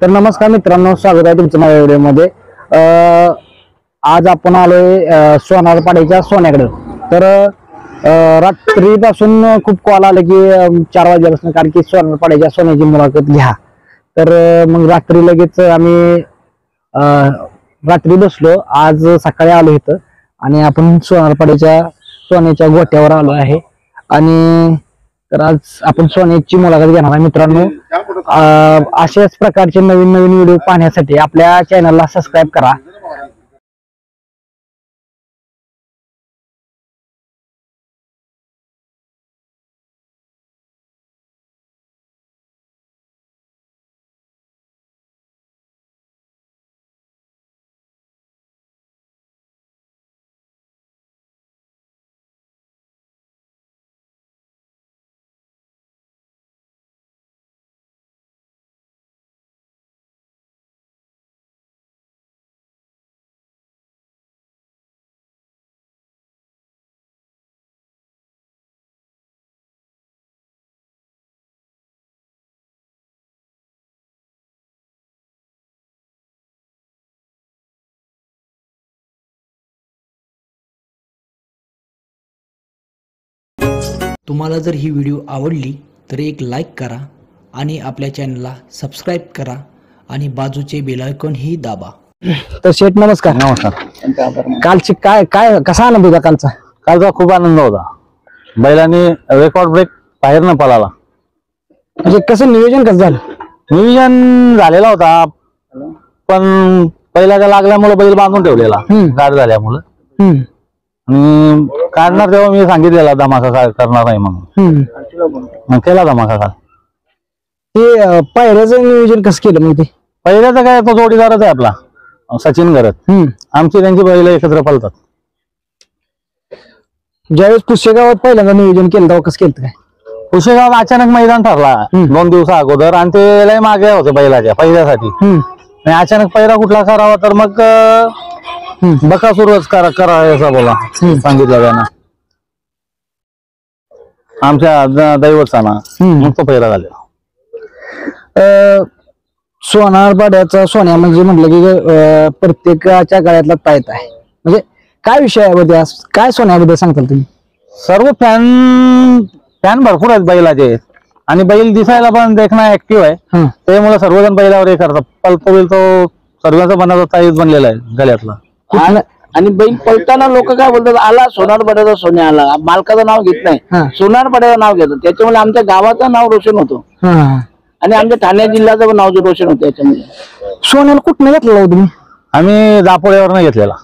तर नमस्कार मित्रांनो, स्वागत आहे तुमचं माझ्या व्हिडिओमध्ये। आज आपण आलोय सोनारपाड्याच्या सोन्याकडे। तर रात्रीपासून खूप कॉल आले की 4 वाजल्यापासून, कारण की सोनारपाड्याच्या सोन्याची मुलाखत घ्या। तर मग रात्री लगेच आम्ही रात्री बसलो, आज सकाळी आलो इथं आणि आपण सोनारपाड्याच्या सोन्याच्या गोट्यावर आलो आहे। आणि तर आज आपण सोन्याची मुलाखत घेणार आहे मित्रांनो। अशाच प्रकारचे नवीन नवीन व्हिडिओ पाहण्यासाठी आपल्या चॅनलला सबस्क्राईब करा। तुम्हाला जर ही व्हिडिओ आवडली तर एक लाईक करा आणि आपल्या चॅनलला सबस्क्राईब करा आणि बाजूचे बेल आयकॉन ही दाबा। तर शेठ नमस्कार। नमस्कार। कालची काय काय कसा आनंद होता कालचा? कालचा खूप आनंद होता। बैलांनी रेकॉर्ड ब्रेक बाहेर न पळाला। म्हणजे कसं नियोजन कसं झालं? नियोजन झालेला होता, पण पहिल्याला लागल्यामुळे बैल बांधून ठेवलेला गाड झाल्यामुळे। आणि काढणार तेव्हा मी सांगितलेला धमाका काय करणार नाही म्हणून, मग केला धमाका काल। ते पायऱ्याचं नियोजन कसं केलं? मग ते पहिल्याचा काय, तो जोडीदारच आहे आपला सचिन गरत। आमची त्यांची बैल एकत्र पळतात। ज्यावेळेस पुसेगावात पहिल्यांदा नियोजन केलं तेव्हा कसं केलं? काय पुसेगावात अचानक मैदान ठरला 2 दिवसा अगोदर, आणि ते लय मागे होते बैलाच्या पहिल्यासाठी। आणि अचानक पहिला कुठला करावा, तर मग बकासूरच करा असं बोला सांगितलं त्यांना, आमच्या दैवतचा ना। मग तो पहिला झाला। सोनारपाड्याचा सोन्या म्हणजे म्हटलं की प्रत्येकाच्या गळ्यातला ताईत आहे। म्हणजे काय विषय आहे, काय सोन्याबद्दल सांगताल तुम्ही? सर्व फॅन भरपूर आहेत बैलाचे, आणि बैल दिसायला पण देखणं ऍक्टिव्ह आहे, त्यामुळे सर्वजण बैलावर हे करतात। पळतो बैल तो सर्वांचा बनाचा ताईत बनलेला आहे गळ्यातला। आणि बैल पळताना लोक काय बोलतात, आला सोनारपाड्याचा सोन्या आला, मालकाचं नाव घेत नाही, सोनारपाड्याचं नाव घेतात। त्याच्यामुळे आमच्या गावाचं नाव रोशन होतो आणि आमच्या ठाणे जिल्ह्याचं नाव रोशन होतं। त्याच्यामुळे सोन्याला कुठं घेतलेला हो तुम्ही? आम्ही दापोड्यावर घेतलेला,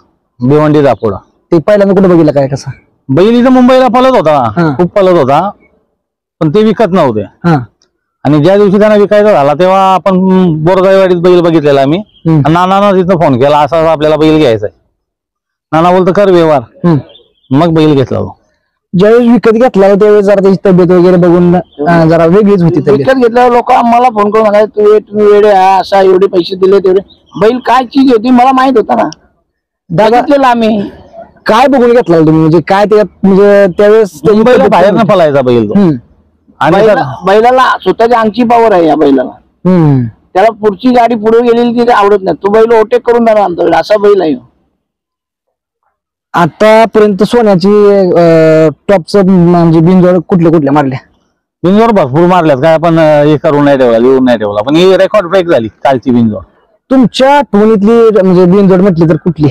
भिवंडी दापोडा। ते पहिल्यांदा कुठे बघितलं? काय कसं बैल इथं मुंबईला पळत होता, खूप पळत होता, पण ते विकत नव्हते। आणि ज्या दिवशी त्यांना विकायचा झाला तेव्हा आपण बोरगाईवाडीत बैल बघितलेला आम्ही। नानांना तिथं फोन केला, असा आपल्याला बैल घ्यायचा आहे। नाना बोलतो कर व्यवहार, मग बैल घेतला। ज्यावेळेस विकत घेतला त्यावेळेस जरा त्याची तब्येत वगैरे बघून जरा वेगळीच होती। विकत घेतल्यावर लोक मला फोन करून म्हणाले, तुम्ही वेळे असा एवढे पैसे दिले तेवढे। बैल काय चीज होती मला माहित होता ना, बघितलेलं आम्ही। काय बघून घेतला तुम्ही? म्हणजे काय त्याच्यात, म्हणजे त्यावेळेस बैल बाहेर न पळायचा बैल तो, आणि बैलाला स्वतःची अंगची पावर आहे या बैलाला। त्याला पुढची गाडी पुढे गेलेली ती आवडत नाही, तो बैल ओटेक करून जाणार आमच्याकडे, असा बैल आहे। आतापर्यंत सोन्याची टॉपचं म्हणजे बिनजोड कुठल्या मारल्या? बिनजोड भरपूर मारल्यात, काय आपण हे करून नाही ठेवला, लिहून नाही ठेवला, पण ही रेकॉर्ड ब्रेक झाली कालची बिनजोड। तुमच्या आठवणीतली म्हणजे बिनजोड म्हटली तर कुठली?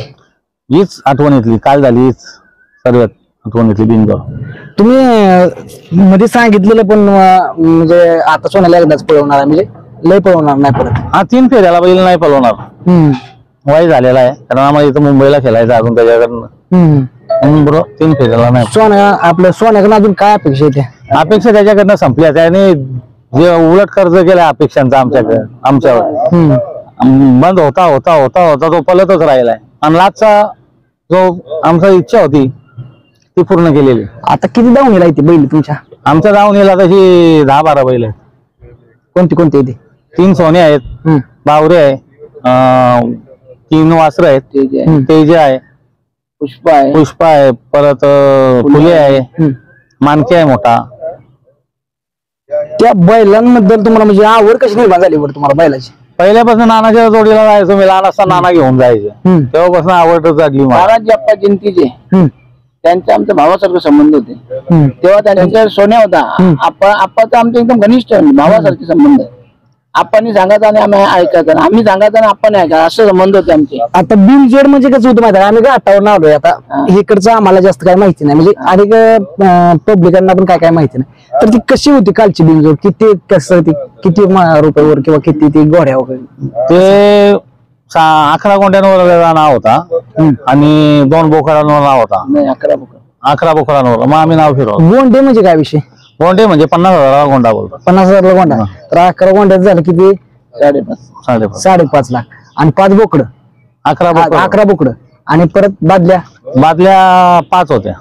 हीच आठवणीतली काल झाली, हीच सर्वात आठवणीतली बिनजोड। तुम्ही मध्ये सांगितलेलं पण म्हणजे आता सोन्याला एकदाच पळवणार आहे, म्हणजे लय पळवणार नाही परत? हा, 3 फेऱ्याला बैल नाही पळवणार, वय झालेला आहे, कारण आम्हाला इथं मुंबईला खेळायचं अजून त्याच्याकडनं। बरोबर, 3 फेऱ्याला नाही। सोन्या आपल्या सोन्याकडनं अजून काय अपेक्षा आहे? अपेक्षा त्याच्याकडनं संपल्या, त्याने जे उलट कर्ज केलं अपेक्षांचं आमच्यावर बंद होता होता होता होता तो पलतच राहिलाय। आणि लाचचा जो आमचा इच्छा होती ती पूर्ण केलेली। आता किती दावणीला येते बैल तुमच्या? आमच्या दावणीला तशी 10-12 बैल आहेत। कोणती कोणती येते? 3 सोने आहेत, बावरे आहे, 3 वासर आहेत, तेजे आहे, पुष्पा आहे, परत फुले आहे, मानके आहे मोठा। त्या बैलांबद्दल तुम्हाला म्हणजे आवड कशी निर्माण झाली बरं तुम्हाला बैलाची? पहिल्यापासून नानाच्या जोडीला जायचो मी, लहान असताना नाना घेऊन जायचे, तेव्हापासून आवडच झाली मला. महाराज अप्पा जिंतीचे त्यांचे आमच्या भावासारखे संबंध होते. तेव्हा त्यांच्या सोन्या होता. आप्पाचा आमचा एकदम घनिष्ठ भावासारखे संबंध. आप्पांनी सांगायचं आणि आम्ही ऐकायचं, आम्ही सांगायचं आणि आप्पाने ऐकायचं, असं संबंध होते आमचे. आता बिनजोड म्हणजे कसं होतं माहिती आहे, आम्ही घाटावर आलोय आता, इकडचं आम्हाला जास्त काय माहिती नाही, म्हणजे अनेक पब्लिकांना पण काय काय माहिती नाही. तर ती कशी होती कालची बिनजोड, किती कसं ती किती रुपयावर किंवा किती ती घोड्या वगैरे? ते 11 गोंड्यांवर नाव होता आणि 2 बोकडांवर नाव होता. नाही, 11 बोकडांवर मग आम्ही नाव फिरवलं. गोंडे म्हणजे काय विषय? गोंडे म्हणजे 50,000 गोंडा बोलतो. 50,000 गोंडा. तर 11 गोंड्यात झालं किती? 5.5. 5.5 लाख. आणि 5 बोकडं, 11 बोकडं. आणि परत बादल्या 5 होत्या.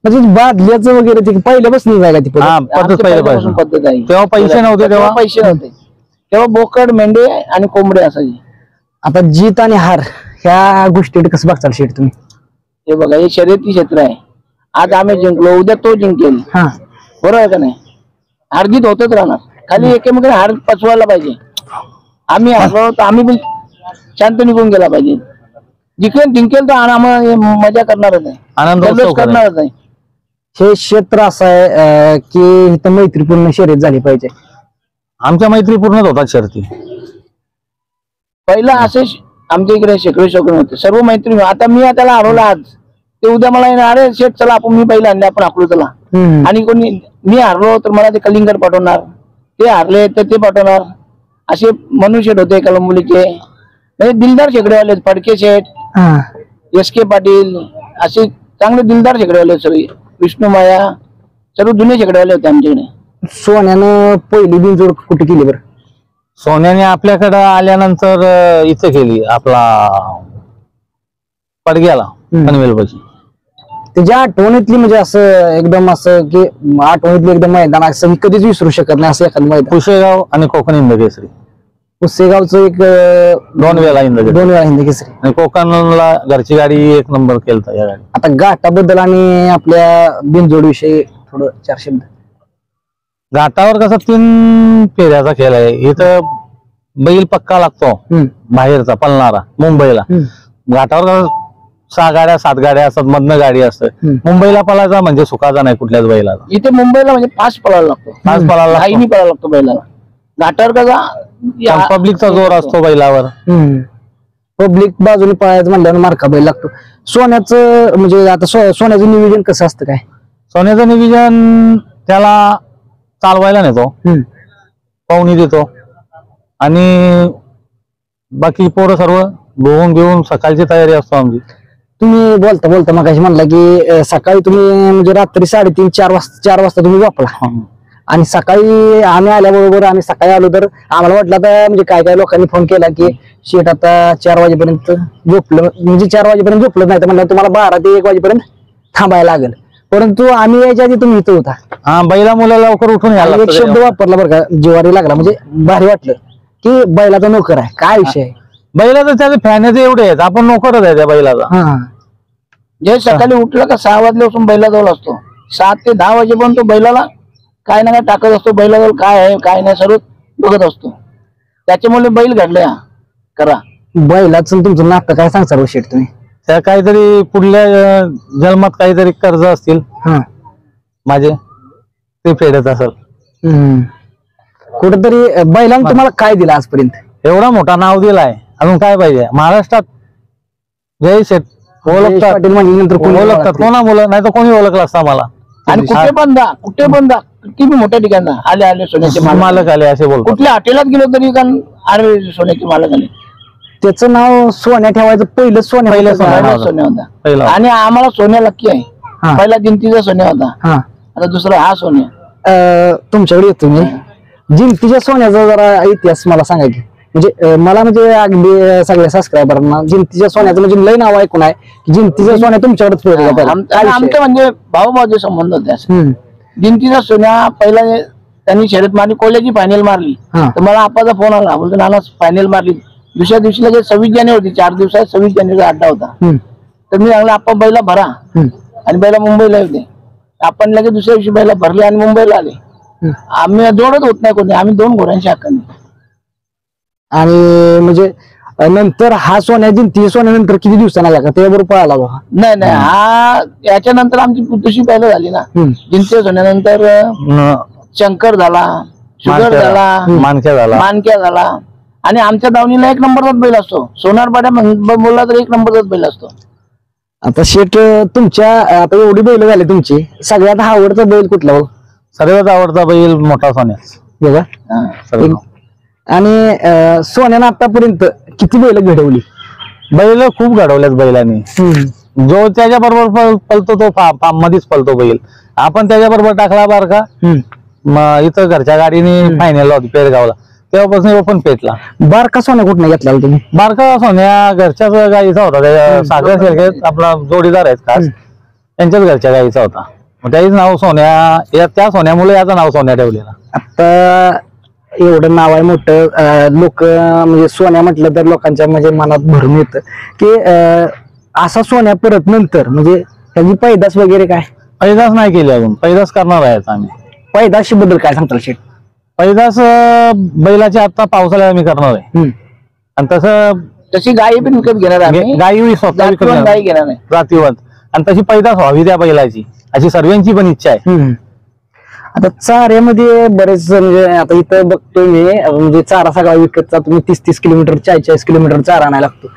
म्हणजे बादल्याचं वगैरे ते पहिल्यापासून जायला ती पद्धत पहिल्यापासून. पद्धत आहे. तेव्हा पैसे नव्हते, तेव्हा पैसे नव्हते, तेव्हा बोकड, मेंढे आणि कोंबडे असायचे. आता जीत आणि हार ह्या गोष्टी कसं बघताल शेठ तुम्ही? हे बघा, हे शर्यती क्षेत्र आहे. आज आम्ही जिंकलो, उद्या तो जिंकेल, बरोबर आहे का नाही? हारजीत होतच राहणार, खाली एकमेकांना हार पचवायला पाहिजे. आम्ही हारलो तर आम्ही पण शांत निघून गेला पाहिजे. जिंकेल तर आम्हाला मजा करणारच आहे, आनंद करणारच आहे. हे क्षेत्र असं आहे की इथं मैत्रीपूर्ण शर्यत झाली पाहिजे. आमच्या मैत्रीपूर्णच होतात शर्ती. पहिला असे आमच्या इकडे शेकडे होते, सर्व मैत्री. आता मी त्याला हरवला आज, ते उद्या मला येणार, अरे शेठ चला आपण, मी पहिला आणले आपण हाकलू चला. आणि कोणी मी हारलो तर मला ते कलिंगड पाठवणार, ते हारले तर ते पाठवणार. असे मनुष्य होते कलंबुलीचे, म्हणजे दिलदार शेकडेवाले, फडके शेठ, SK पाटील, असे चांगले दिलदार शेकडेवाले सगळे. विष्णू माया, सर्व जुने शेकडेवाले होते आमच्याकडे. सोन्यानं पहिली बिनजोड कुठे केली बरं? सोन्याने आपल्याकडे आल्यानंतर इथे केली, आपला पडग्याला पनवेलपाशी. त्याच्या आठवणीतली म्हणजे असं एकदम असं की आठवणीतली एकदम मैदान असं मी कधीच विसरू शकत नाही असं एखादं मैदान? पुशेगाव आणि कोकण हिंद केसरी. पुसेगावचं एक 2 वेळा हिंद केसरी. 2 वेळा हिंद केसरी. आणि कोकणला घरची गाडी 1 नंबर केलता या गाडी. आता घाटाबद्दल आणि आपल्या बिनजोड विषयी थोडं 4 शब्द. घाटावर कसा 3 फेऱ्याचा खेळ आहे. इथं बैल पक्का लागतो बाहेरचा पळणारा मुंबईला. घाटावर 6 गाड्या 7 गाड्या असतात, मधनं गाडी असते. मुंबईला पळायचा म्हणजे सुखाचा नाही कुठल्याच बैलाला. इथे मुंबईला म्हणजे फास्ट पळायला लागतो, फास्ट पळायला लाईनी पळायला लागतो बैलाला. घाटावर कसा पब्लिकचा जोर असतो बैलावर. पब्लिक बाजूने पळायचं म्हणल्यावर मार्का बैल लागतो. सोन्याचं म्हणजे आता सोन्याचं नियोजन कसं असतं काय? सोन्याचं नियोजन त्याला चालवायला नेतो, पाहुणी देतो आणि बाकी पोरं सर्व धुवून घेऊन सकाळची तयारी असतो आमची. तुम्ही बोलता बोलता मगाशी म्हणला की सकाळी तुम्ही म्हणजे रात्री 3:30-4 वाजता तुम्ही वापरा, आणि सकाळी आम्ही आल्याबरोबर आम्ही सकाळी आलो तर आम्हाला वाटलं आता म्हणजे काय काय लोकांनी फोन केला की शेट आता 4 वाजेपर्यंत झोपलं, म्हणजे 4 वाजेपर्यंत झोपलं नाही तर म्हणलं तुम्हाला 12 ते 1 वाजेपर्यंत थांबायला लागेल. परंतु आम्ही यायच्या आधी तुम्ही इथं होता. बैला मुलं लवकर उठून यायला. एक शब्द वापरला बरं का, जिवारी लागला, म्हणजे भारी वाटलं की बैलाचा नोकर आहे. काय विषय आहे? बैलाचं त्याचे फॅनेचे एवढे आहेत, आपण नोकरच आहे त्या बैलाचा. जे सकाळी उठलं का 6 वाजल्यापासून बैलाजवळ असतो, 7 ते 10 वाजेपर्यंत बैलाला काय ना काय टाकत असतो. बैलाजवळ काय आहे काय नाही सर्व बघत असतो. त्याच्यामुळे बैल घडले करा. बैलाचं तुमचं नातं काय सांगता शेठ तुम्ही? त्या काहीतरी पुढल्या जन्मात काहीतरी कर्ज असतील माझे, ते फेडत असेल. कुठेतरी बैलांना तुम्हाला काय दिलं आजपर्यंत? एवढा मोठा नाव दिलाय, अजून काय पाहिजे? महाराष्ट्रात जय शेठ ओळखतात, पाटील म्हणल्यानंतर कोणी ओळखतात, कोणा मुलं नाही तर कोणी ओळखलं असता मला. आणि कुठे पण जा, किती मोठ्या ठिकाणी आले सोन्याचे मालक आले असे बोलतो. कुठल्या हॉटेलात गेलो तरी अरे सोन्याचे मालक आले. त्याचं नाव सोन्या ठेवायचं, पहिलं सोन्या सोन्या होता. आणि आम्हाला सोन्या लक्की आहे. पहिला जिंतीचा सोन्या होता, आता दुसरा हा सोन्या. तुमच्याकडे येतो मी. जिंतीच्या सोन्याचा जरा इतिहास मला सांगा की, म्हणजे मला म्हणजे अगदी सगळ्या सबस्क्रायबरांना जिंतीच्या सोन्याचं म्हणजे लय नाव ऐकून आहे की जिंतीच्या सोन्या तुमच्याकडेच. आमचं म्हणजे भाऊभाऊचे संबंध होते. जिंतीचा सोन्या पहिला त्यांनी शर्यत मारली, कोल्याची फायनल मारली, तर मला आपाचा फोन आला, बोलतो नाना फायनल मारली. दुसऱ्या दिवशी लगेच 26 जानेवारी 4 दिवसात 26 जानेवारीचा अड्डा होता. तर मी सांगला आपण बैला भरा, आणि बैला मुंबईला होते. आपण लगेच दुसऱ्या दिवशी बैला भरले आणि मुंबईला आले. आम्ही जोडत होत नाही कोणी, आम्ही 2 घोड्यांची हाकली. आणि म्हणजे नंतर हा सोन्या जिंती सोन्यानंतर किती दिवसांना आला का त्याबरोबर पळाला बा? नाही नाही, हा याच्यानंतर आमची दुसरी पहिलं झाली ना. जिंते सोन्यानंतर शंकर झाला, शुगर झाला, मानक्या झाला. आणि आमच्या दावणीला 1 नंबरचाच बैल असतो. सोनारपाड्या बोलला तर 1 नंबरचाच बैल असतो. आता शेठ तुमच्या आता एवढी बैल झाली तुमची, सगळ्यात आवडता बैल कुठला हो? सर्वात आवडता बैल मोठा सोन्याच बघा. आणि सोन्यानं आतापर्यंत किती बैल घडवली? बैल खूप घडवल्यात बैलांनी. जो त्याच्या बरोबर पलतो तो फार्म मध्येच पलतो बैल. आपण त्याच्या बरोबर टाकला बारका, इथं घरच्या गाडीने फायनल होती पेडगावला, तेव्हापासून ओपन पेटला. बारका सोन्या कुठं घेतला तुम्ही? बारका सोन्या घरच्याच गाईचा होता. त्या सागर शेळके आपला जोडीदार आहेत खास, त्यांच्याच घरच्या गाईचा होता. त्याच नाव सोन्या, त्या सोन्यामुळे याचं नाव सोन्या ठेवलेलं. आता एवढं नाव आहे मोठं, लोक म्हणजे सोन्या म्हटलं तर लोकांच्या म्हणजे मनात भरून येतं की असा सोन्या परत नंतर म्हणजे त्याची पैदास वगैरे काय? पैदास नाही केली अजून, पैदास करणार आहेत आम्ही. पैदाशी बद्दल काय सांगताल शेठ? पैदास बैलाची आता पावसाळ्यात आम्ही करणार आहे. आणि तशी गायी पण विकत घेणार आहे. गायी स्वतः विकत गायी घेणार नाही, जातीवंत. आणि तशी पैदास व्हावी त्या बैलाची, अशी सर्वांची पण इच्छा आहे. आता चाऱ्यामध्ये बरेच म्हणजे आता इथं बघतोय मी म्हणजे चारा सगळा विकतचा तुम्ही 30-30 किलोमीटर 40-40 किलोमीटर चारा आणायला लागतो.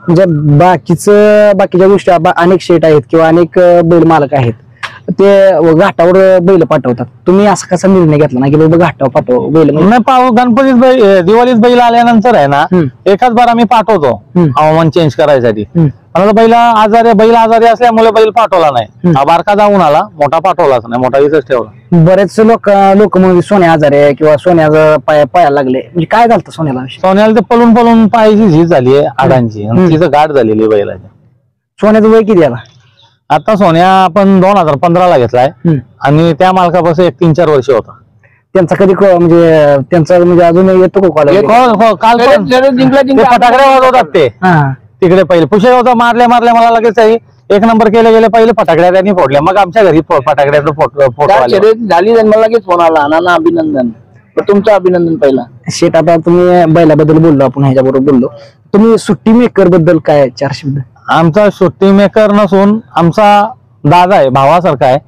म्हणजे बाकीच्या गोष्टी अनेक शेट आहेत किंवा अनेक बैल मालक आहेत ते घाटावर बैल पाठवतात. तुम्ही असा कसा निर्णय घेतला ना की बाबा घाटावर पाठव बैल? नाही, गणपतीत बैल दिवाळीत बैल आल्यानंतर आहे ना एकाच बार आम्ही पाठवतो हवामान चेंज करायसाठी. बैल आजारी असल्यामुळे बैल पाठवला नाही. बारका जाऊन आला, मोठा पाठवलाच नाही, मोठा इथंच ठेवला. बरेच लोक म्हणजे सोन्या आजारी आहे किंवा सोन्याचं पायाला लागले, म्हणजे काय झालं सोन्याला? सोन्याला ते पळून पायाची झीज झाली आहे हाडांची, तिचं गाठ झालेली बैलाची. सोन्याचं वय किती आला आता? सोन्या आपण 2015ला घेतलाय आणि त्या मालकापासून 1-3-4 वर्ष होता. त्यांचा कधी म्हणजे त्यांचा म्हणजे अजून येतो काल फटाकडे वाजवतात ते तिकडे. पहिले पुशे होता, मारल्या मला लगेच 1 नंबर गेले पहिले फटाकड्या त्यांनी फोडल्या, मग आमच्या घरी फटाकड्याचा फोटो झाली. मला लगेच फोन आला, नाना अभिनंदन, तुमचं अभिनंदन पहिला. शेट आता तुम्ही बैलाबद्दल बोललो, आपण ह्याच्याबरोबर बोललो, तुम्ही सुट्टी मेकर बद्दल काय 4 शब्द? आमचा सुट्टी मेकर नसून आमचा दादा आहे, भावासारखा आहे.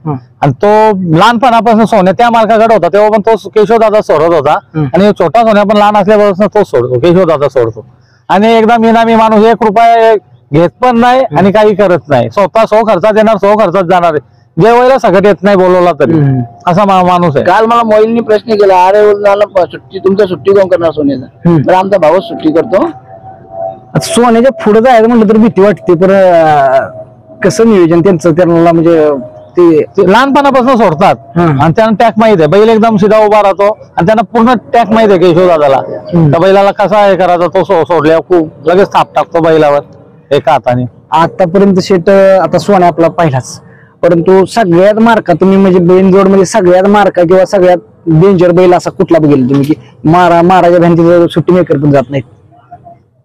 आणि तो लहानपणापासून सोन्या त्या मालकाकडे होता तेव्हा पण तो केशव दादा सोडत होता. आणि छोटा सोन्या पण लहान असल्यापासून तो सोडतो, केशव दादा सोडतो. आणि एकदा मी माणूस 1 रुपया घेत पण नाही आणि काही करत नाही. स्वतः 100 खर्चात येणार, 100 खर्चात जाणार, जेवायला सगळं येत नाही बोलवला तरी, असा माणूस आहे. काल मला मोहिलनी प्रश्न केला, अरे सुट्टी तुमच्या सुट्टी कोण करणार सोन्याचा? तर आमचा भाऊच सुट्टी करतो. सोन्याच्या पुढे जायचं म्हटलं तर भीती वाटते, पण कसं नियोजन त्यांचं त्यांना म्हणजे ते लहानपणापासून सोडतात आणि त्यांना टॅक माहित आहे. बैल एकदम सीधा उभा राहतो आणि त्यांना पूर्ण टॅक माहित आहे केशव दादाला. त्या बैलाला कसा हे करायचा तो सोडल्या खूप लगेच थाप टाकतो बैलावर एका हाताने. आतापर्यंत शेट आता सोन्या आपला पहिलाच, परंतु सगळ्यात मार्का तुम्ही म्हणजे बेनजोड म्हणजे सगळ्यात मार्का किंवा सगळ्यात डेंजर बैल असा कुठला बघेल तुम्ही की महाराजा भ्यांची सुट्टी मेकर पण जात नाहीत?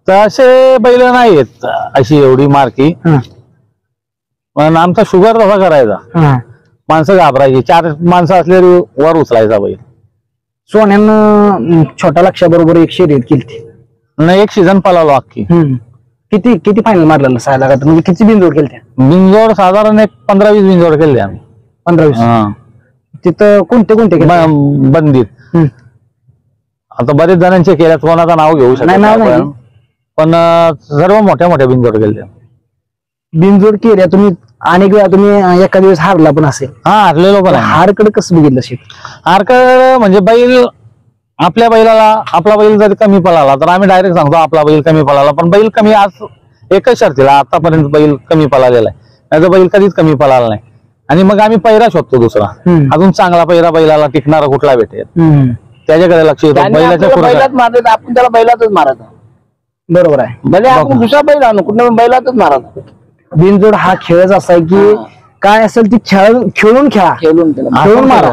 तर असे बैल नाहीत अशी एवढी मार्की. पण आमचा शुगर तसा करायचा, माणसं घाबरायची, 4 माणसं असलेली वर उचलायचा बैल. सोन्यानं छोट्या लक्षाबरोबर एक शर्यत केली नाही, 1 सीझन पळालो अख्खी. किती फायनल मारलेलं सायला का म्हणजे किती बिनजोड केली? बिनजोड साधारण 15-20 बिनजोड केले आम्ही. 15-20. तिथं कोणते बंदीत आता बरेच जणांचे केल्यात, कोणाचं नाव घेऊ शकत नाही, पण सर्व मोठ्या बिनजोड केल्या. बिनजोड केल्या तुम्ही अनेक वेळा तुम्ही एका दिवस हारला पण असेल? हारलेलो पण. हारकडे कसं बघितलं शेत? हारकडे म्हणजे बैल आपल्या बैलाला, आपला बैल जर कमी पळाला तर आम्ही डायरेक्ट सांगतो आपला बैल कमी पळाला. पण बैल कमी आज एकच शर्तीला आतापर्यंत बैल कमी पळालेला आहे, नाही तर बैल कधीच कमी पळाला नाही. आणि मग आम्ही पैरा शोधतो दुसरा, अजून चांगला पैरा बैलाला टिकणारा कुठला भेटेल त्याच्याकडे लक्ष येतो. बैलात मारत आपण त्याला बैलातच मारत. बरोबर आहे. भले आपण दुसरा बैल आणू कुठं बैलातच मारत. बिनजोड हा खेळच असा आहे की काय असेल ती खेळून मारा.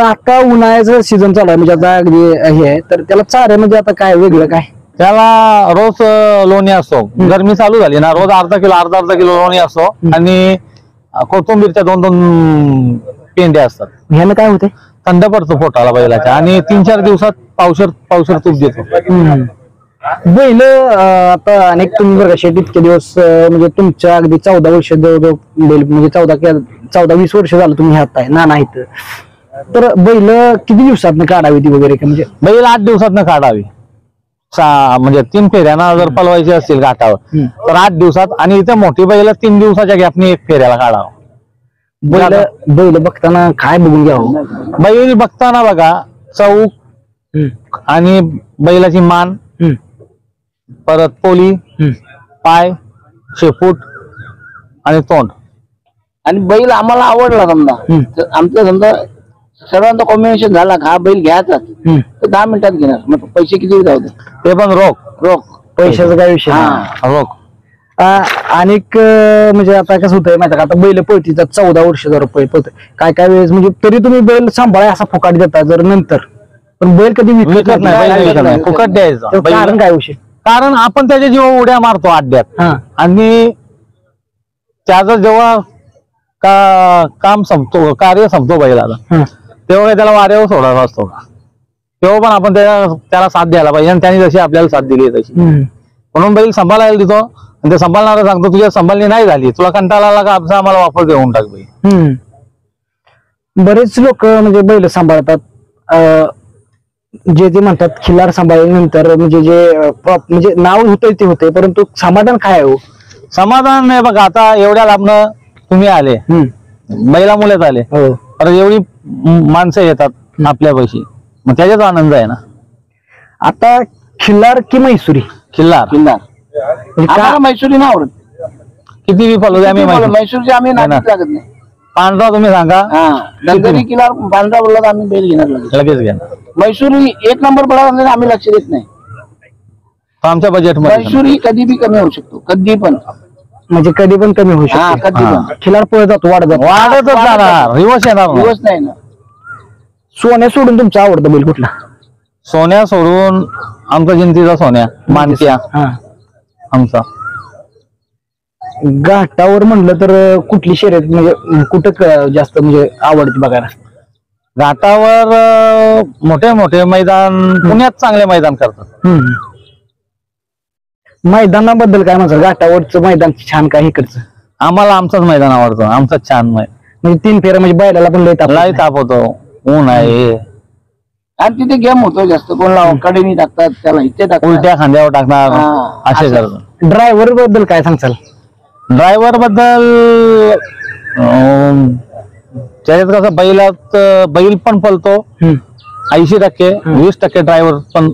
आता उन्हाळ्याचं सीझन चालू आहे म्हणजे आता अगदी हे आहे, तर त्याला चारे म्हणजे आता काय वेगळं काय? त्याला रोज लोणी असतो. गरमी चालू झाली ना, रोज अर्धा किलो लोणी असतो आणि कोथिंबीरच्या 2-2 पेंड्या असतात. ह्यानं काय होते? थंड पडतो पोटाला बैलाच्या आणि 3-4 दिवसात पावशर तूप देतो. बैल आता अनेक तुम्ही बघा शेट इतके दिवस म्हणजे तुमच्या अगदी 14 वर्ष जवळजवळ बैल म्हणजे 14-20 वर्ष झालं तुम्ही ह्यात आहे नाना इथं. तर बैल किती दिवसात काढावी ती वगैरे म्हणजे बैल 8 दिवसात काढावी. म्हणजे 3 फेऱ्यांना जर पलवायचे असतील घाटावर तर 8 दिवसात आणि इथे मोठी बैल 3 दिवसाच्या गॅपने 1 फेऱ्याला काढावं. बैल बघताना काय बघून घ्यावं? बैल बघताना बघा चौक आणि बैलाची मान, परत पोली, पाय, शेपूट आणि तोंड. आणि बैल आम्हाला आवडला समजा तर आमचं समजा सर्वांचा कॉम्बिनेशन झाला हा बैल घ्यायचा तर 10 मिनिटात घेणार. मग पैसे किती जाऊ दे ते पण रोख पैशाचा काय विषय नाही. रोख. अनेक म्हणजे आता कसं होतंय माहिती का, आता बैल पळती 14 वर्ष जर पळत काय वेळेस म्हणजे तरी तुम्ही बैल सांभाळा असा फुकाट देता जर नंतर, पण बैल कधी विकत नाही, फुकट द्यायचं. कारण काय विषय? कारण आपण त्याच्या जेव्हा उड्या मारतो अड्ड्यात आणि त्याचं जेव्हा काम संपतो, कार्य संपतो बैलाला, तेव्हा त्याला वाऱ्यावर सोडायचा असतो का, तेव्हा पण आपण त्याला साथ द्यायला पाहिजे आणि त्याने जशी आपल्याला साथ दिली तशी. म्हणून बैल सांभाळायला देतो आणि ते सांभाळणारा सांगतो तुझ्या सांभाळणी नाही झाली, तुला कंटाळा आला का आमचा आम्हाला वापर देऊन टाक बाई. बरेच लोक म्हणजे बैल सांभाळतात जे ते म्हणतात खिल्लार सांभाळल्यानंतर म्हणजे जे म्हणजे नाव होतंय ते होते, परंतु समाधान काय हो? समाधान नाही बघा. आता एवढ्या लांबनं तुम्ही आले, बैला मुलेच आले, तर एवढी माणसं येतात आपल्यापाशी, मग त्याच्याच आनंद आहे ना. आता खिल्लार की मैसुरी? खिल्लार. आम्हाला मैसुरी नाही आवडत. किती बी फॉलो आम्ही मैसूरचे आम्ही नाटक लागत नाही. पांढरा तुम्ही सांगा, नंतरी किल्लार पांढरा बोलला तर आम्ही बैल घेणार लगेच घ्या. मैसुरी 1 नंबर पडला आम्ही लक्ष देत नाही. आमच्या बजेटमध्ये मैसुरी कधी बी कमी होऊ शकतो, कधी पण, म्हणजे कधी पण कमी होऊ शकतो. कधी पण खिलार पळत जातो, वाढतच जाणार, रिवर्स येणार दिवस नाही ना. सोन्या सोडून तुमचा आवडतं बैल कुठला? सोन्या सोडून आमचा जिंतीचा सोन्या, मानक्या आमचा. घाटावर म्हणलं तर कुठली शर्यत म्हणजे कुठं जास्त म्हणजे आवडते बघायला? घाटावर मोठे मैदान पुण्यात चांगले मैदान करतात. मैदानाबद्दल काय म्हणतात? घाटावरचं मैदान छान काय इकडचं? आम्हाला आमचंच मैदान आवडतं, आमचं छान म्हणजे 3 फेऱ्या म्हणजे बैलाला पण लय ताप होतो, ऊन आहे आणि तिथे गेम होतो जास्त. कोणला कडेनी टाकतात, त्याला इथे टाकतात, उलट्या खांद्यावर टाकणार असे करतात. ड्रायव्हर बद्दल काय सांगचाल? ड्रायव्हर बद्दल त्याच्यात कसं बैल पण पळतो 80%, 20% ड्रायव्हर पण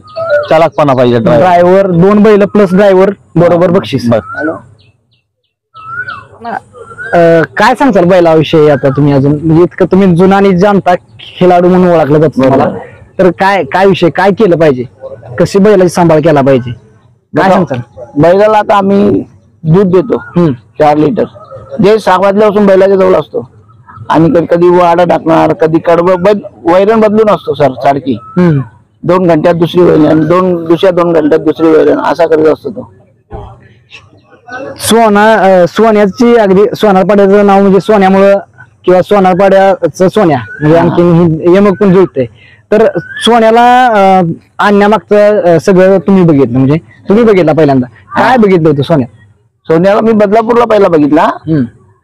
चालकपणा पाहिजे. ड्रायव्हर 2 बैल प्लस ड्रायव्हर बरोबर बक्षीस. काय सांगताल बैलाविषयी? आता तुम्ही अजून म्हणजे इतकं तुम्ही जुना आणि जाणता खेळाडू म्हणून ओळखलं जातं तुम्हाला, तर काय विषय काय केलं पाहिजे, कशी बैलाची सांभाळ केला पाहिजे, काय सांगताल? बैलाला आता आम्ही दूध देतो 4 लिटर, जे 6 वाजल्यापासून बैलाच्या जवळ असतो आणि कधी वाडा टाकणार, कधी कडवं वैरण बदलून असतो सर सारखी. 2 घंट्यात दुसरी वैरण, दुसऱ्या 2 घंट्यात दुसरी वैरण, असा करत असतो तो. सोन्याची अगदी सोनारपाड्याचं नाव म्हणजे सोन्यामुळं किंवा सोनारपाड्याचं सोन्या म्हणजे आणखी यमक पण जुळतंय. तर सोन्याला आणण्यामागचं सगळं तुम्ही बघितलं, म्हणजे तुम्ही बघितला पहिल्यांदा काय बघितलं होतं सोन्या? सोन्याला मी बदलापूरला पहिला बघितला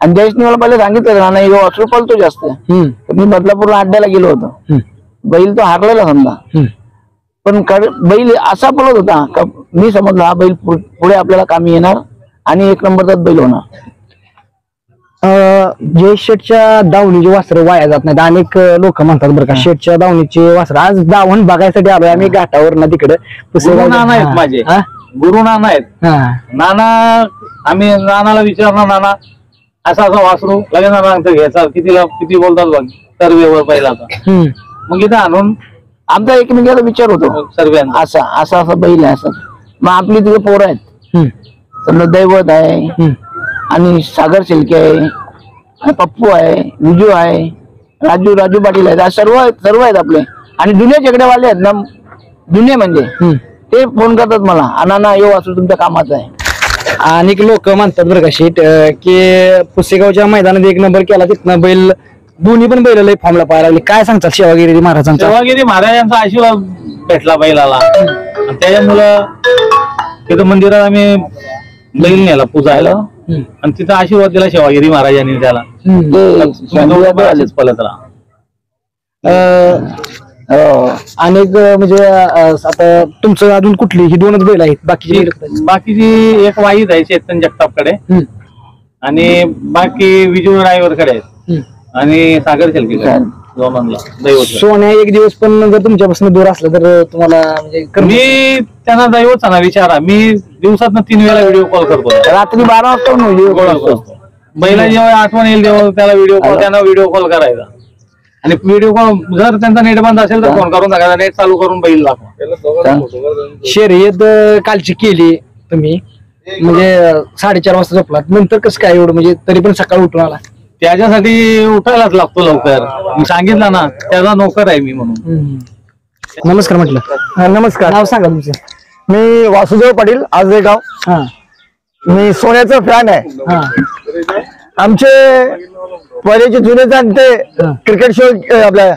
आणि जयेशने मला पहिले सांगितलं ना वासरू पळतो जास्त, तर मी बदलापूरला अड्ड्याला गेलो होतो. बैल तो हारलेला समजा, पण बैल असा पळत होता का मी समजला हा बैल पुढे आपल्याला कामी येणार आणि 1 नंबरचाच बैल होणार. जयेश शेटच्या दावणीची वासरं वाया जात नाहीत. अनेक लोक म्हणतात बरं का शेटच्या दावणीची वासरं. आज दावण बघायसाठी आलोय आम्ही घाटावर ना तिकडे. नाना आहेत माझे गुरु नाना आहेत. नाना आम्ही नानाला विचारणार, नाना असा वासरू लगेच नाना घ्यायचा, किती बोलतात बघ सर्वेवर पहिलाचा. मग इथं आणून आमचा एकमेकांचा विचार होतो सर्वांचा, असा बैल आहे असं. मग आपली तिथे पोरं आहेत, समजा दैवत आहे आणि सागर शेळके आहे, पप्पू आहे, विजू आहे, राजू पाटील आहेत, सर्व आहेत आपले. आणि जुने झगडेवाले आहेत ना, जुने म्हणजे ते फोन करतात मला, अनाना येऊ असं तुमच्या कामाचं आहे. अनेक लोक म्हणतात बरं का शेट की पुसेगावच्या मैदानात 1 नंबर केला, तिथनं बैल दोन्ही पण बैल लय फॉर्मला पाहायला लागले. काय सांगतात सेवागिरी महाराजांचा? सेवागिरी महाराजांचा आशीर्वाद भेटला बैलाला आणि त्याच्यामुळं तिथं मंदिरात आम्ही बैल नेला पूजायला आणि तिथं आशीर्वाद दिला सेवागिरी महाराजांनी त्याला. पलत राहा. अनेक म्हणजे आता तुमचं अजून कुठली ही दोनच बैल आहेत, बाकीची एक वाईद आहे चेतन जगतापकडे आणि बाकी विजू ड्रायव्हर कडे आहेत आणि सागर शेलकीकडे दोनांना दैवत. सोन्या एक दिवस पण जर तुमच्यापासून दूर असलं तर तुम्हाला म्हणजे मी त्यांना दैवत ना विचारा. मी दिवसात 3 वेळा व्हिडिओ कॉल करतो. रात्री 12 वाजता व्हिडिओ कॉल करतो. बैला जेव्हा आठवण येईल तेव्हा त्याला व्हिडिओ कॉल, त्यांना व्हिडिओ कॉल करायचा आणि व्हिडिओ कॉल जर त्यांचा नेट बंद असेल तर फोन करून टाकायचा, नेट चालू करून बैल दाखवा. शर्यत कालची केली तुम्ही म्हणजे 4:30 वाजता झोपलात, नंतर कसं काय एवढं म्हणजे तरी पण सकाळी उठून आला? त्याच्यासाठी उठायलाच लागतो लवकर. मी सांगितलं ना त्याचा नोकर आहे मी म्हणून. नमस्कार म्हटलं. नमस्कार. नाव सांगा तुमचं? मी वासुदेव पाटील आजरेगाव. मी सोन्याचा फॅन आहे. आमचे पहिलेचे जुने जाणते क्रिकेट शो आपल्या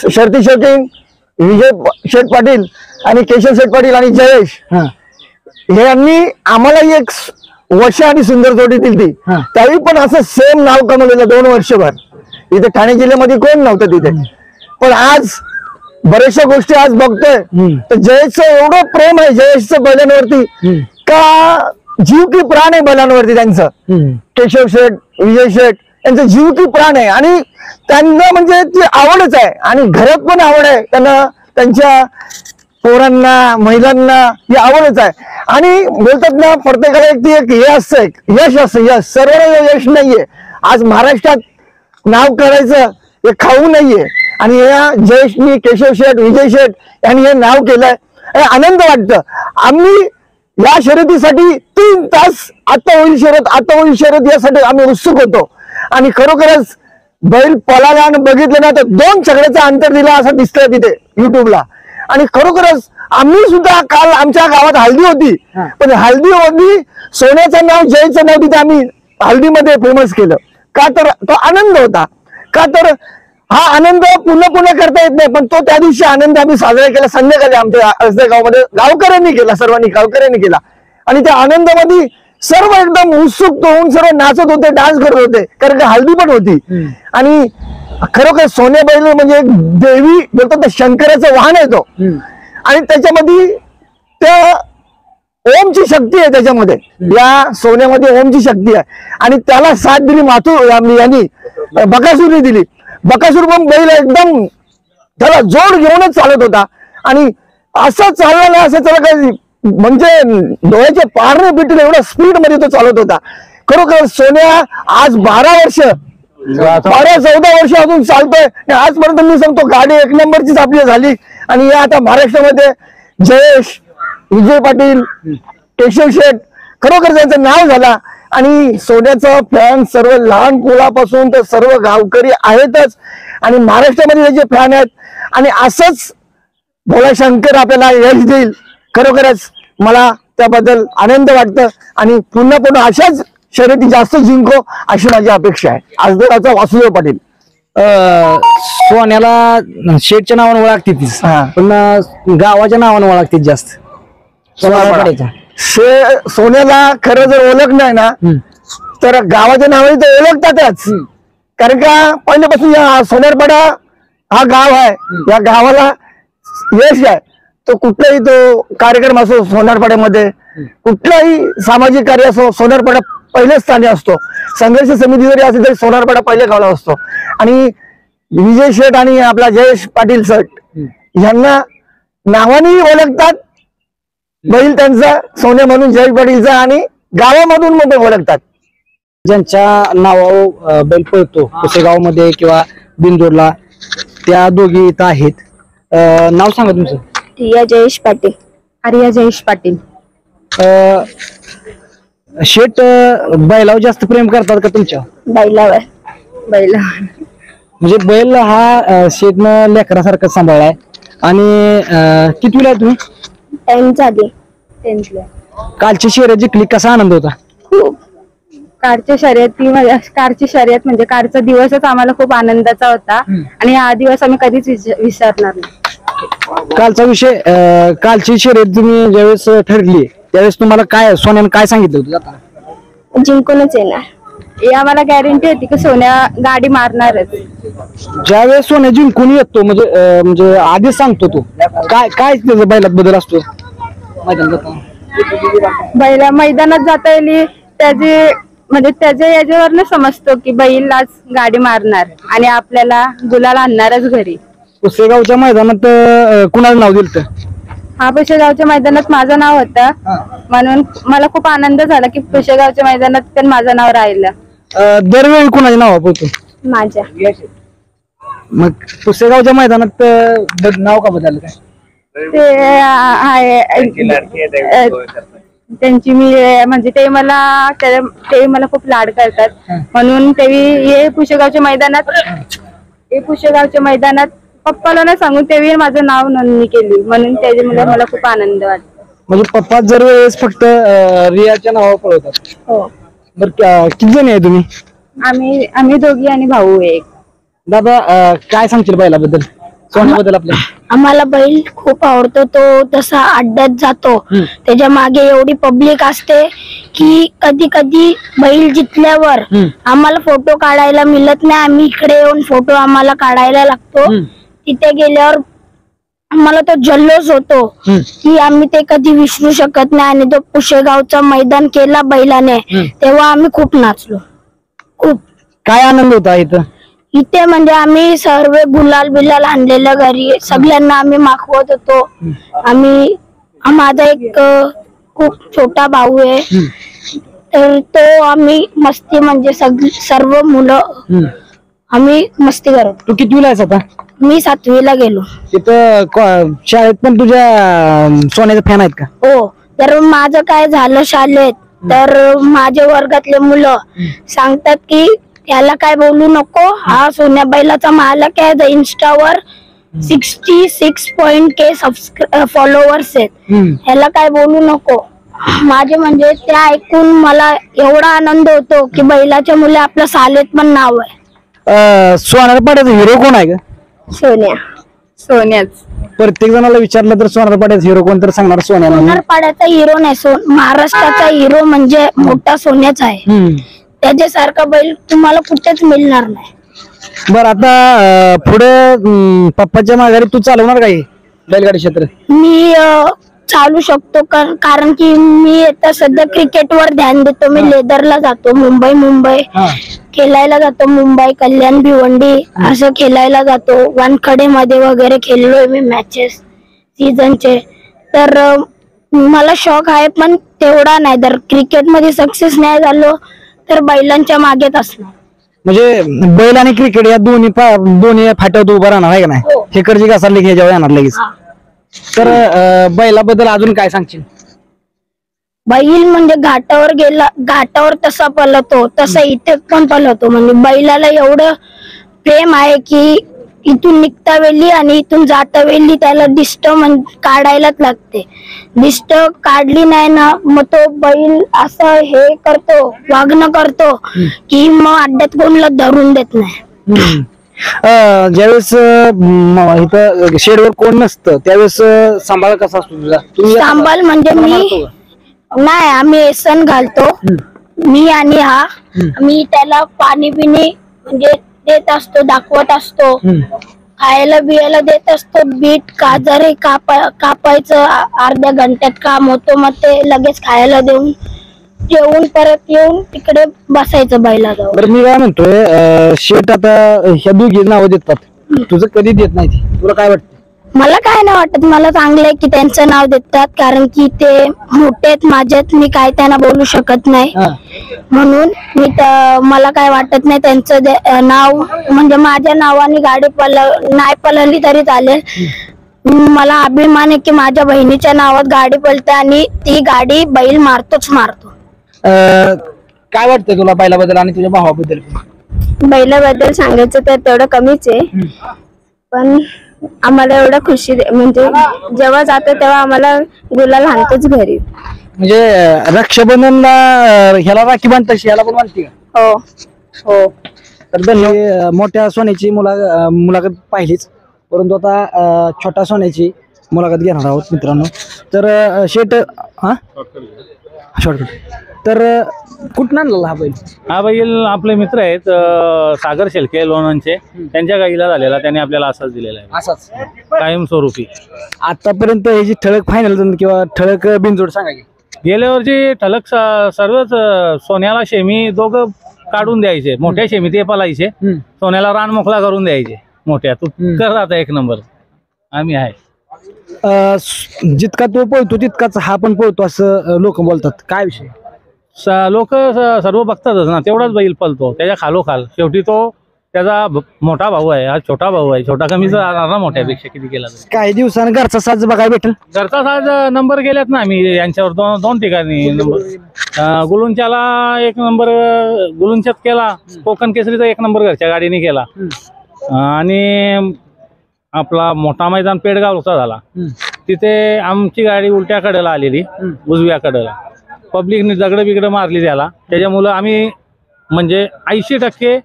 शर्ती शौकीन विजय शेठ पाटील आणि केशव शेठ पाटील आणि जयेश हे यांनी आम्हाला एक वर्ष आणि सुंदर जोडी दिली. त्यावेळी पण असं सेम नाव कमवलेलं 2 वर्षभर. इथे ठाणे जिल्ह्यामध्ये कोण नव्हतं तिथे. पण आज बऱ्याचशा गोष्टी आज बघतोय तर जयेशचं एवढं प्रेम आहे जयेशचं बैलांवरती का जीव की प्राण आहे बैलांवरती त्यांचं. केशव शेठ विजय शेठ यांचं जीव की प्राण आहे आणि त्यांना म्हणजे ती आवडच आहे आणि घरात पण आवड आहे त्यांना. त्यांच्या पोरांना महिलांना ही आवडच आहे आणि बोलतात ना प्रत्येकाला एक हे असतं, एक यश असतं. यश सर्वांना यश नाहीये. आज महाराष्ट्रात नाव करायचं हे खाऊ नाहीये आणि या जयेशनी केशव शेठ विजय शेठ यांनी हे नाव केलंय. आनंद वाटतं. आम्ही या शर्यतीसाठी 3 तास आता होईल शर्यत यासाठी आम्ही उत्सुक होतो आणि खरोखरच बैल पळाला आणि बघितलं ना तर 2 चकड्याचा अंतर दिला असं दिसतंय तिथे युट्यूबला. आणि खरोखरच आम्ही सुद्धा काल आमच्या गावात हल्दी होती पण हल्दी होती सोन्याचं नाव जयचं नाव तिथे आम्ही हल्दीमध्ये फेमस केलं. का तर तो आनंद होता. का तर हा आनंद पुन्हा करता येत नाही पण तो त्या दिवशी आनंद आम्ही साजरा केला संध्याकाळी आमच्या गावामध्ये गावकऱ्यांनी केला, सर्वांनी गावकऱ्यांनी केला आणि त्या आनंदामध्ये सर्व एकदम उत्सुक होऊन सर्व नाचत होते, डान्स करत होते कारण की हल्दी पण होती. आणि खरोखर सोन्या बैल म्हणजे एक देवी बोलतात शंकराचं वाहन आहे तो आणि त्याच्यामध्ये त्या ओमची शक्ती आहे. त्याच्यामध्ये या सोन्यामध्ये ओमची शक्ती आहे आणि त्याला साथ दिली यांनी बकासूरने दिली. बकासूर पण बैल एकदम त्याला जोड घेऊनच चालत होता आणि असं चालला नाही असं त्याला काही म्हणजे डोळ्याचे पारणे पिटले एवढ्या स्पीड मध्ये तो चालत होता. खरोखर सोन्या आज 12-14 वर्ष अजून चालतोय. आजपर्यंत मी सांगतो गाडी 1 नंबरचीच आपली झाली आणि या आता महाराष्ट्रामध्ये जयेश विजय पाटील केशव शेठ खरोखर त्यांचं नाव झाला आणि सोन्याचं फॅन सर्व लहान मुलापासून तर सर्व गावकरी आहेतच आणि महाराष्ट्रामध्ये त्याचे फॅन आहेत आणि असंच भोला शंकर आपल्याला यश देईल. खरोखरच मला त्याबद्दल आनंद वाटतं आणि पुन्हा अशाच शर्यती जास्त जिंको अशी माझी अपेक्षा आहे. आजचा वासुदेव पाटील. सोन्याला शेठच्या नावाने ओळखते तीच पण गावाच्या नावाने ओळखते जास्त. सोन्याला खरं जर ओळख नाही ना तर गावाच्या नावाने तर ओळखतातच कारण का पहिल्यापासून या सोनेरपाडा हा गाव आहे. या गावाला यश आहे. तो कुठलाही तो कार्यक्रम असो सोनारपाड्यामध्ये कुठलाही सामाजिक कार्य असो सोनारपाडा पहिल्या स्थानी असतो. संघर्ष समिती जरी असेल तरी सोनारपाडा पहिल्या गावाला असतो आणि विजय शेठ आणि आपला जयेश पाटील शेठ यांना नावानेही ओळखतात. बैल त्यांचा सोन्या म्हणून जयेश पाटीलचा आणि गावामधून पण ओळखतात. ज्यांच्या नावावर बैल पळतो पुसेगावमध्ये किंवा बिंदोडला त्या दोघी इथं आहेत. नाव सांगा तुमचं? रिया जयेश पाटील. आर्या जयेश पाटील. शेठ बैलावर जास्त प्रेम करतात का तुमच्या? बैलावर. म्हणजे बैल हा शेठनं लेकरासारखा सांभाळलाय. आणि कितवीला आहे तुम्ही? 10th झाली. 10th ला. कालची शर्यत जिंकली कसा आनंद होता? खूप कारची शर्यत म्हणजे कारचा दिवसच आम्हाला खूप आनंदाचा होता आणि हा दिवस आम्ही कधीच विसरणार नाही. कालचा विषय कालची शर्यत तुम्ही ज्यावेळेस ठरली त्यावेळेस तुम्हाला काय सोन्याने काय सांगितलं होतं जाताना? जिंकूनच येणार ही आम्हाला गॅरंटी होती की सोन्या गाडी मारणारच. ज्यावेळेस सोन्या जिंकून येतो म्हणजे आधीच सांगतो तो काय काय त्याचा बैलात बदल असतो मैदानात जाता येईल त्याच्या याच्यावरनं समजतो की बैल आज गाडी मारणार आणि आपल्याला गुलाल आणणारच घरी. पुसेगावच्या मैदानात कुणाला नाव दिलं? हा पुसेगावच्या मैदानात माझं नाव होतं म्हणून मला खूप आनंद झाला की पुसेगावच्या मैदानात पण माझं नाव राहिलं. दरवेळी कुणाच्या नाव होतं माझ्या. मग पुसेगावच्या मैदानात नाव का बदललं काय? त्यांची मी म्हणजे ते मला खूप लाड करतात म्हणून हे पुसेगावच्या मैदानात पप्पाला ना सांगून तेही माझं नाव नोंदणी केली म्हणून त्याच्यामुळे मला खूप आनंद वाटतो. म्हणजे पप्पा जर वेळेस फक्त रियाच्या नावावर पळवतात. हो. बरं किती जण आहे तुम्ही? आम्ही दोघी आणि भाऊ एक. दादा काय सांगशील बैलाबद्दल सोन्याबद्दल आपल्या? आम्हाला बैल खूप आवडतो. तो तसा अड्ड्यात जातो त्याच्या मागे एवढी पब्लिक असते की कधी कधी बैल जिंकल्यावर आम्हाला फोटो काढायला मिळत नाही. आम्ही इकडे येऊन फोटो आम्हाला काढायला लागतो. तिथे गेल्यावर आम्हाला तो जल्लोष होतो की आम्ही ते कधी विसरू शकत नाही. आणि तो पुसेगावचा मैदान केला बैलाने तेव्हा आम्ही खूप नाचलो. खूप काय आनंद होता इथे म्हणजे आम्ही सर्व गुलाल बिलाल आणलेलं घरी सगळ्यांना आम्ही मागवत होतो. माझा एक खूप छोटा भाऊ आहे तर तो आम्ही मस्ती म्हणजे सर्व मुलं आम्ही मस्ती करतो. तू कितवीला आहेस आता? मी 7वीला गेलो. तिथं शाळेत पण तुझ्या सोन्याचे फॅन आहेत का? हो. तर माझं काय झालं शाळेत तर माझ्या वर्गातले मुलं सांगतात की याला काय बोलू नको, हा सोन्या बैलाचा मालक आहे. इन्स्टावर 66.K फॉलोअर्स आहेत, ह्याला काय बोलू नको. माझे म्हणजे ते ऐकून मला एवढा आनंद होतो की बैलाच्या मुले आपल्या सालेत पण नाव आहे. सोनारपाड्याचा हिरो कोण आहे का? सोन्याच. प्रत्येक जणाला विचारलं तर सोनारपाड्याचा हिरो कोण तर सांगणार सोन्या. सोनारपाड्याचा हिरो नाही, महाराष्ट्राचा हिरो म्हणजे मोठा सोन्याच आहे. त्याच्यासारखा बैल तुम्हाला कुठेच मिळणार नाही. बर आता पुढे पप्पाच्या माघारी तू चालवणार काय बैलगाडी क्षेत्र? मी चालू शकतो कारण की मी आता सध्या क्रिकेटवर ध्यान देतो. मी लेदरला जातो, मुंबई खेळायला जातो, मुंबई कल्याण भिवंडी असं खेळायला जातो. वानखडे मध्ये वगैरे खेळलोय मी मॅचेस सीझनचे. तर मला शौक आहे पण तेवढा नाही. जर क्रिकेट मध्ये सक्सेस नाही झालो तर बैलांच्या मागेच असणार. म्हणजे बैल आणि क्रिकेट या दोन्ही फाट्यावर उभा राहणार आहे का नाही? हेकडची घासाली घ्यायच्या येणार लगेच. तर बैलाबद्दल अजून काय सांगशील? बैल म्हणजे घाटावर तसा पळतो तसा इथे पण पळतो. म्हणजे बैलाला एवढं प्रेम आहे की इथून निघता वेळी आणि इथून जाता वेळी त्याला दिष्ट काढायलाच लागते. दिष्ट काढली नाही ना मग तो बैल असं हे करतो, वागणं करतो की मग अड्ड्यात कोणला धरून देत नाही. ज्यावेळेस इथं शेडवर कोण नसतं त्यावेळेस सांभाळ कसा असतो तुझा? सांभाळ म्हणजे नाही आम्ही एसन घालतो मी आणि मी त्याला पाणी पिणी म्हणजे देत असतो, दाखवत असतो, खायला बियाला देत असतो. बीट गाजर कापायचं अर्ध्या घंट्यात काम होतं. मग ते लगेच खायला देऊन जेवून परत येऊन तिकडे बसायचं बैलाजवळ. बरं मी काय म्हणतोय शेट आता ह्या दोघी नावं देतात, तुझं कधी देत नाही, तुला काय वाटतं? मला काय नाही वाटत. मला चांगलं आहे की त्यांचं नाव देतात कारण की ते मोठे आहेत माझ्यात. मी काय त्यांना बोलू शकत नाही म्हणून मला काय वाटत नाही. त्यांचं नाव म्हणजे माझ्या नावाने गाडी नाही पळाली तरी चालेल. मला अभिमान आहे की माझ्या बहिणीच्या नावात गाडी पळते आणि ती गाडी बैल मारतोच मारतो. काय वाटतं तुला बैलाबद्दल आणि तुझ्या भावाबद्दल? बैलाबद्दल सांगायचं तर तेवढं कमीच आहे पण आम्हाला एवढं खुशी म्हणजे जेव्हा जातो तेव्हा आम्हाला गुलाल आणतोच घरी. म्हणजे रक्षाबंधनला ह्याला राखी बांधताशी ह्याला पण बांधते का? हो हो. तर धन्य मोठ्या सोन्याची मुलाखत पाहिलीच, परंतु आता छोट्या सोन्याची मुलाखत घेणार आहोत मित्रांनो. तर शेट हा शॉर्टकट. तर कुठं आणला हा बैल? हा बैल आपले मित्र आहेत सागर शेलके लोणंदचे, त्यांच्या गाईला झालेला, त्याने आपल्याला असाच दिलेला आहे असाच कायमस्वरूपी. आतापर्यंत ह्याची ठळक फायनल किंवा ठळक बिनजोड सांगा की. गेल्या वर्षी ठळक सर्वच सोन्याला शेमी दोघं काढून द्यायचे, मोठ्या शेमी ते पलायचे, सोन्याला रान मोकळा करून द्यायचे मोठ्या. तू कर आता एक नंबर, आम्ही आहे. जितका तो पळतो तितकाच हा पण पळतो असं लोक बोलतात, काय विषय? लोक सर्व बघतातच ना, तेवढाच बैल पळतो त्याच्या खालोखाल. शेवटी तो त्याचा मोठा भाऊ आहे, हा छोटा भाऊ आहे, छोटा कमीच राहणार ना मोठ्यापेक्षा किती केला तरी. काही दिवसानं घरचा साज बघायला भेटेल. घरचा साज नंबर गेल्यात ना आम्ही यांच्यावर दोन ठिकाणी नंबर. गुलुंच्याला एक नंबर गुलुंच्यात केला, कोकण केसरीचा एक नंबर घरच्या गाडीने केला, आणि आपला मोठा मैदान पेडगावचा झाला, तिथे आमची गाडी उलट्या कडेला आलेली, उजव्या कडेला. पब्लिकने दगड बिगड मारली त्याला, त्याच्यामुळं आम्ही म्हणजे 80%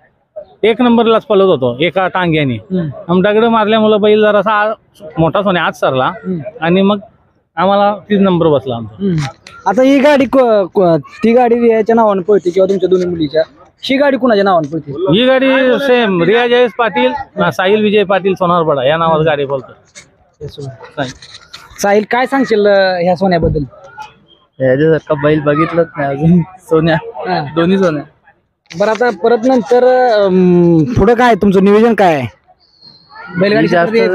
एक नंबरलाच पळत होतो एका टांग्याने. दगड मारल्यामुळं बैल जरासा मोठा सोन्या आज सरला, आणि मग आम्हाला 3 नंबर बसला आमचा. आता ही गाडी ती गाडी याच्या नावाने पळते किंवा तुमच्या दोन्ही मुलीच्या, ही गाडी कुणाच्या नावाने पळते? ही गाडी सेम रिया जयेश पाटील, साहिल विजय पाटील सोनारपाडा या नावात गाडी बोलतो. साहिल, काय सांगशील ह्या सोन्याबद्दल? याच्यासारखा बैल बघितलंच नाही अजून. सोन्या, दोन्ही सोन्या. बरं, आता परत नंतर पुढं काय तुमचं नियोजन काय आहे? बैलगाडी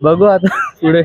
बघू आता पुढे.